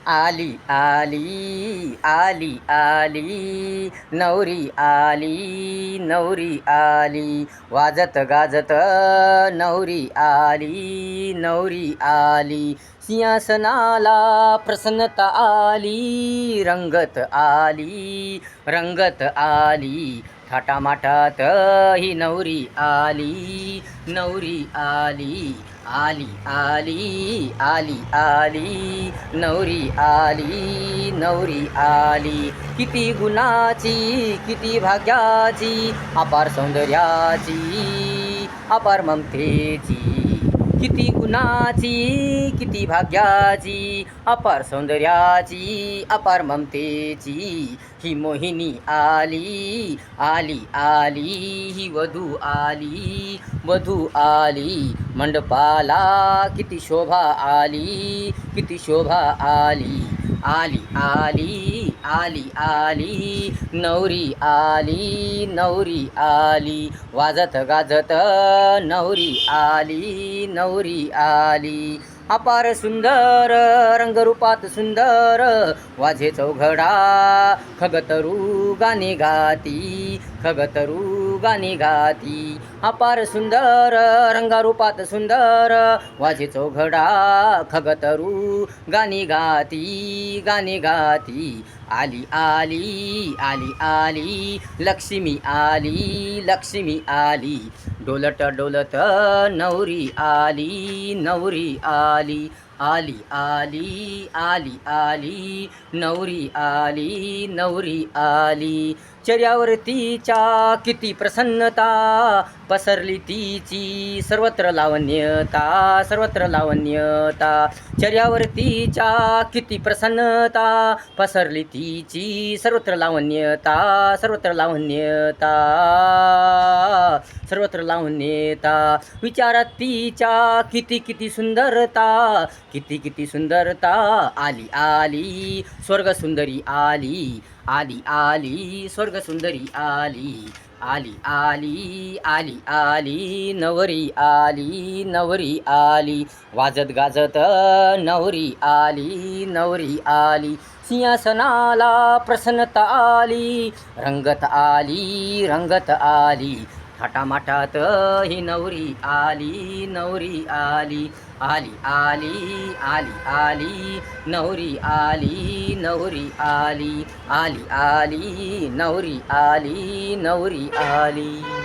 आली आली आली आली नवरी आली नवरी आली वाजत गाजत नवरी आली नवरी आली सिंहासनाला प्रसन्नता आली रंगत आली थाटामाटात ही नवरी आली नवरी आली आली आली आली आली नवरी आली नवरी आली किती गुणाची किती भाग्याची अपार सौंदर्याची अपार ममतेची किती गुणाची किती भाग्याची अपार सौंदर्याची अपार ममतेची ही मोहिनी आली आली आली ही वधू आली मंडपाला किती शोभा आली किती शोभा आली आली आली आली आली नवरी आली वाजत गाजत नवरी आली अपार सुंदर रंगरूपात सुंदर वाझे चौघडा खगतरू गाणे गाती अपार सुंदर रंगारूपात सुंदर वाझे चौघडा खगतरू गाणे गाती आली आली आली आली लक्ष्मी आली डोलत डोलत नवरी आली आली नवरी आली चर्यावर तिच्या किती प्रसन्नता पसरली तिची सर्वत्र लावण्यता चर्यावर तिच्या किती प्रसन्नता पसरली तिची सर्वत्र लावण्यता विचारात तिच्या किती सुंदरता आली स्वर्गसुंदरी आली स्वर्गसुंदरी आली नवरी आली वाजत गाजत नवरी आली सिंहासनाला प्रसन्नता आली रंगत आली थाटामाटात ही नवरी आली आली नवरी आली नवरी आली